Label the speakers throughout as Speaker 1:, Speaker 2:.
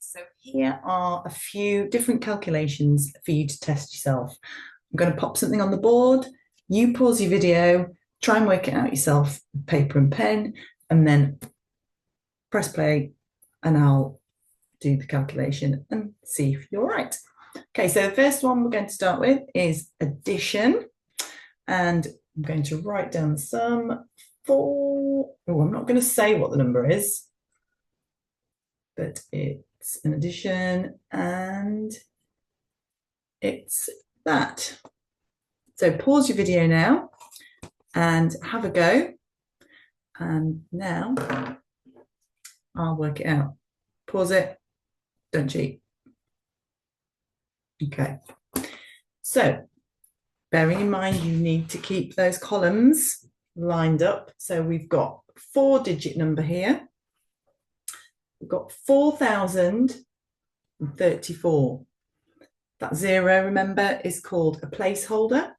Speaker 1: So here are a few different calculations for you to test yourself. I'm going to pop something on the board. You pause your video, try and work it out yourself, paper and pen, and then press play and I'll do the calculation and see if you're right. Okay, so the first one we're going to start with is addition. And I'm going to write down the sum for, I'm not going to say what the number is, but it's an addition and it's that. So pause your video now and have a go. And now I'll work it out. Pause it, don't cheat. Okay. So bearing in mind, you need to keep those columns lined up. So we've got 4-digit number here. We've got 4,034. That 0, remember, is called a placeholder.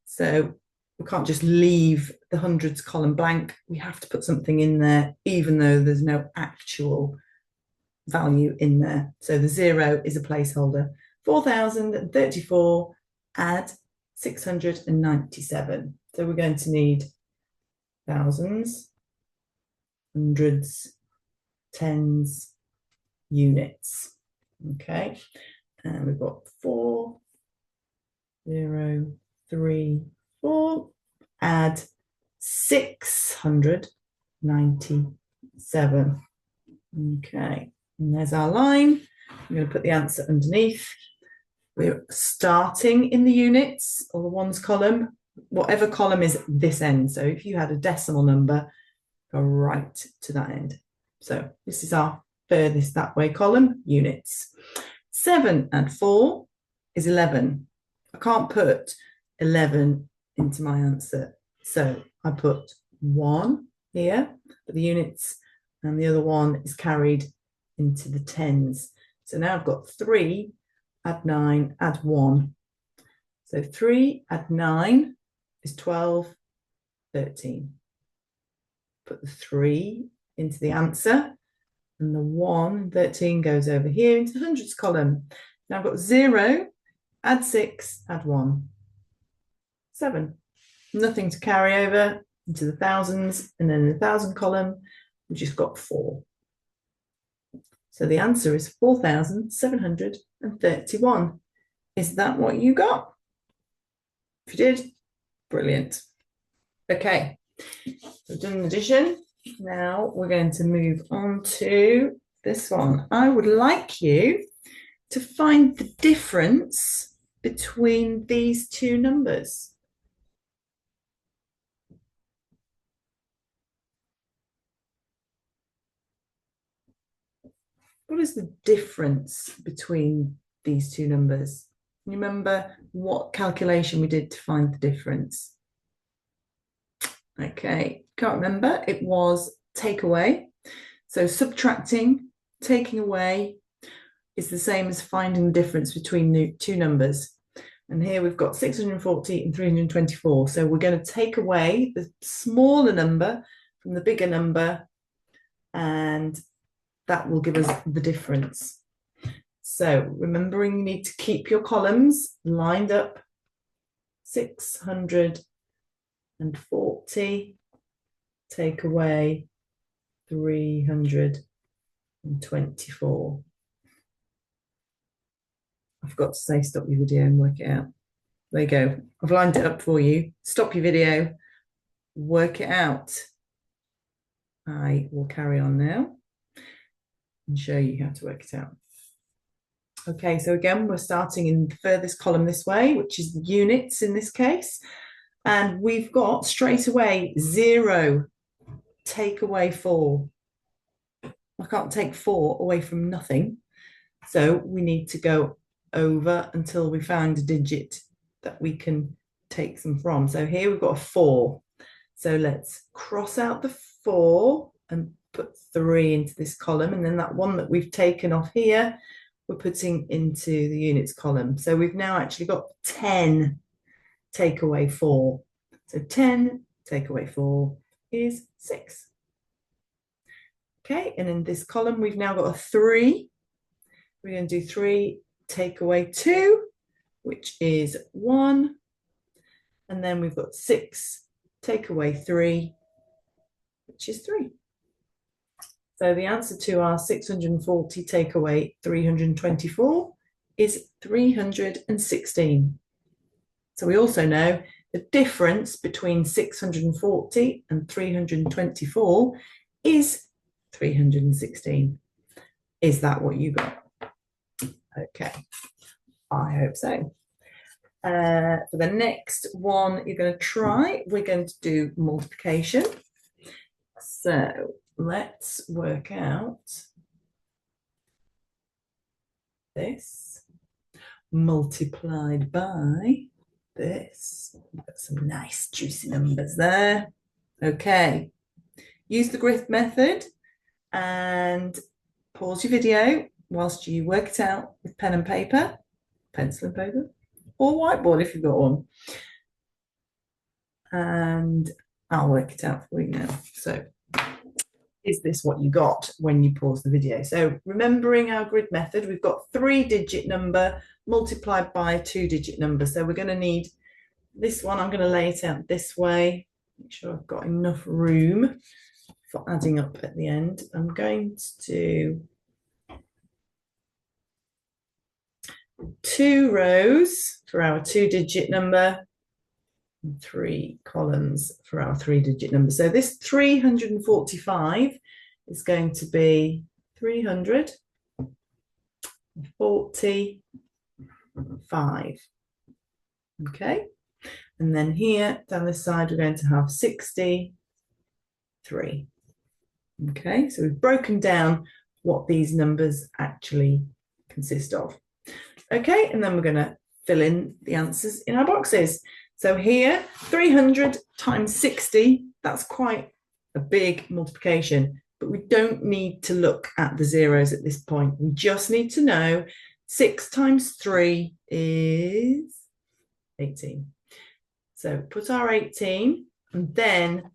Speaker 1: So we can't just leave the hundreds column blank. We have to put something in there, even though there's no actual value in there. So the 0 is a placeholder. 4,034, add 697. So we're going to need thousands, hundreds, tens, units. Okay, and we've got 4, 0, 3, 4, add 697. Okay, and there's our line. I'm going to put the answer underneath. We're starting in the units or the ones column, whatever column is this end. So if you had a decimal number, go right to that end. So this is our furthest that way column, units. 7 and 4 is 11. I can't put 11 into my answer. So I put 1 here for the units, and the other one is carried into the tens. So now I've got 3, add 9, add 1. So 3 add 9 is 12, 13. Put the 3 into the answer, and the 1, 13 goes over here into the hundreds column. Now I've got 0, add 6, add 1. 7. Nothing to carry over into the thousands, and then in the thousand column, we've just got 4. So the answer is 4,731. Is that what you got? If you did, brilliant. Okay, we've done an addition. Now we're going to move on to this one. I would like you to find the difference between these two numbers. What is the difference between these two numbers? You remember what calculation we did to find the difference? Okay, can't remember. It was take away. So subtracting, taking away is the same as finding the difference between the two numbers. And here we've got 640 and 324. So we're going to take away the smaller number from the bigger number, and that will give us the difference. So remembering you need to keep your columns lined up. 640, take away 324. I forgot to say stop your video and work it out. There you go. I've lined it up for you. Stop your video, work it out. I will carry on now and show you how to work it out. Okay, so again, we're starting in the furthest column this way, which is the units in this case. And we've got straight away 0, take away 4. I can't take 4 away from nothing. So we need to go over until we find a digit that we can take some from. So here we've got a 4. So let's cross out the 4 and put 3 into this column. And then that one that we've taken off here, we're putting into the units column. So we've now actually got 10 take away 4. So 10 take away 4 is 6. Okay, and in this column, we've now got a 3 We're going to do 3, take away 2, which is 1. And then we've got 6, take away 3, which is 3. So the answer to our 640 take away 324 is 316. So we also know the difference between 640 and 324 is 316. Is that what you got? Okay, I hope so. For the next one you're going to try, we're going to do multiplication. So let's work out this multiplied by this. We've got some nice juicy numbers there. Okay, use the Griff method and pause your video whilst you work it out with pen and paper, pencil and paper, or whiteboard if you've got one. And I'll work it out for you now. So is this what you got when you pause the video? So remembering our grid method, we've got 3-digit number multiplied by a 2-digit number. So we're going to need this one. I'm going to lay it out this way. Make sure I've got enough room for adding up at the end. I'm going to do 2 rows for our 2-digit number and 3 columns for our 3-digit number. So this 345 is going to be 345. Okay, and then here down this side we're going to have 63. Okay, so we've broken down what these numbers actually consist of. Okay, and then we're going to fill in the answers in our boxes. So here, 300 times 60, that's quite a big multiplication, but we don't need to look at the zeros at this point. We just need to know 6 times 3 is 18. So put our 18, and then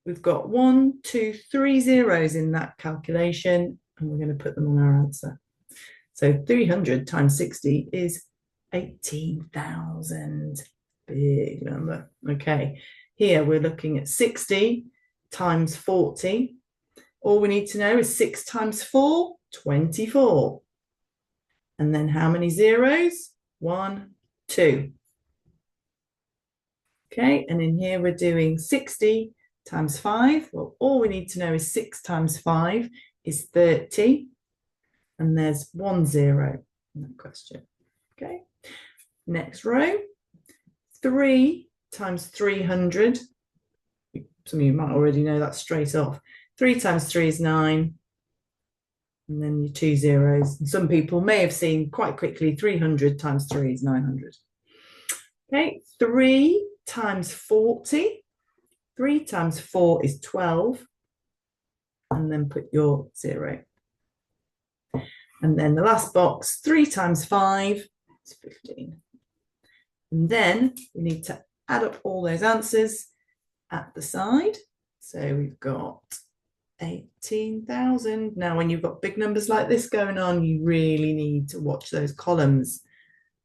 Speaker 1: we've got 1, 2, 3 zeros in that calculation, and we're going to put them on our answer. So 300 times 60 is 18,000. Big number. Okay, here we're looking at 60 times 40. All we need to know is 6 times 4, 24. And then how many zeros? 1, 2. Okay, and in here we're doing 60 times 5. Well, all we need to know is 6 times 5 is 30. And there's 1 0 in that question. Okay, next row. 3 times 300. Some of you might already know that straight off. 3 times 3 is 9. And then your 2 zeros. And some people may have seen quite quickly 300 times 3 is 900. Okay, 3 times 40. 3 times 4 is 12. And then put your 0. And then the last box, 3 times 5 is 15. And then we need to add up all those answers at the side. So we've got 18,000. Now, when you've got big numbers like this going on, you really need to watch those columns.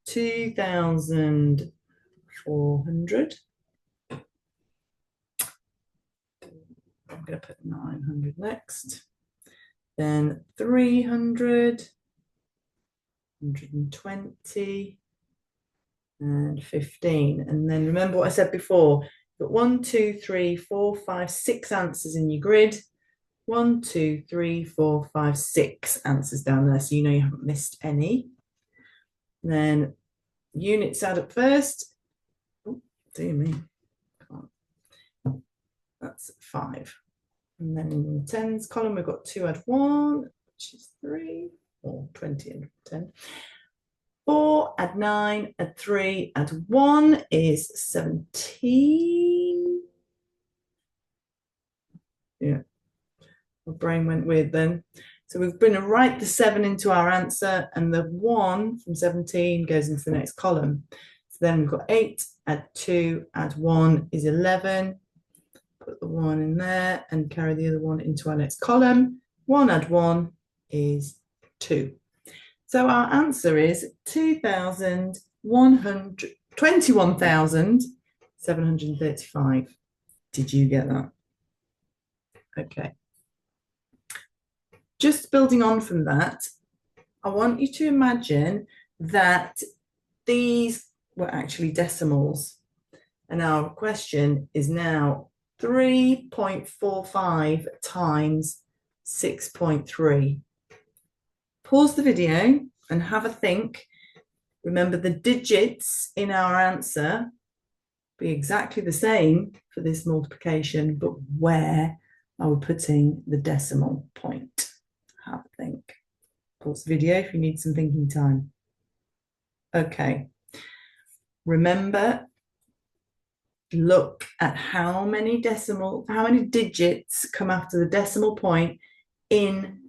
Speaker 1: 2,400. I'm going to put 900 next. Then 300, 120. And 15. And then remember what I said before, you've got 1, 2, 3, 4, 5, 6 answers in your grid. 1, 2, 3, 4, 5, 6 answers down there, so you know you haven't missed any. And then units add up first. Oh, dear me. That's 5. And then in the tens column, we've got 2 add 1, which is 3, or 20 and 10. 4 add 9, add 3, add 1 is 17. Yeah, my brain went weird then. So we're going to write the 7 into our answer, and the 1 from 17 goes into the next column. So then we've got 8, add 2, add 1 is 11. Put the 1 in there and carry the other one into our next column. 1 add 1 is 2. So our answer is 21,735. Did you get that? Okay. Just building on from that, I want you to imagine that these were actually decimals. And our question is now 3.45 times 6.3. Pause the video and have a think. Remember, the digits in our answer be exactly the same for this multiplication, but where are we putting the decimal point? Have a think. Pause the video if you need some thinking time. Okay. Remember, look at how many digits come after the decimal point in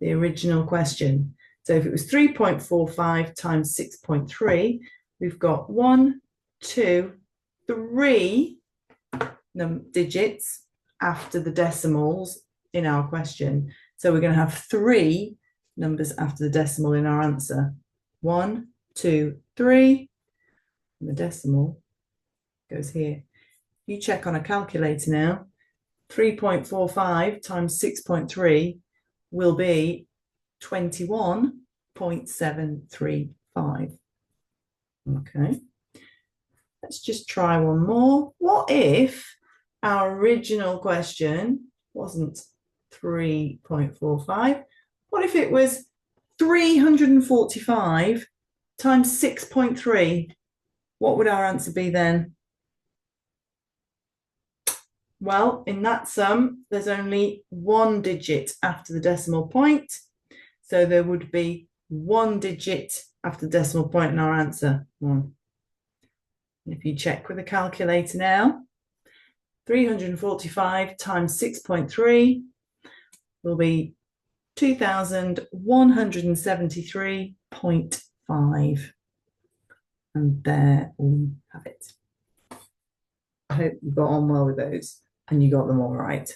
Speaker 1: the original question. So if it was 3.45 times 6.3, we've got 1, 2, 3 digits after the decimals in our question. So we're going to have 3 numbers after the decimal in our answer. 1, 2, 3, and the decimal goes here. You check on a calculator now. 3.45 times 6.3 will be 21.735. Okay. Let's just try one more. What if our original question wasn't 3.45? What if it was 345 times 6.3? What would our answer be then? Well, in that sum, there's only 1 digit after the decimal point. So there would be 1 digit after the decimal point in our answer, 1. If you check with a calculator now, 345 times 6.3 will be 2,173.5. And there we have it. I hope you got on well with those and you got them all right.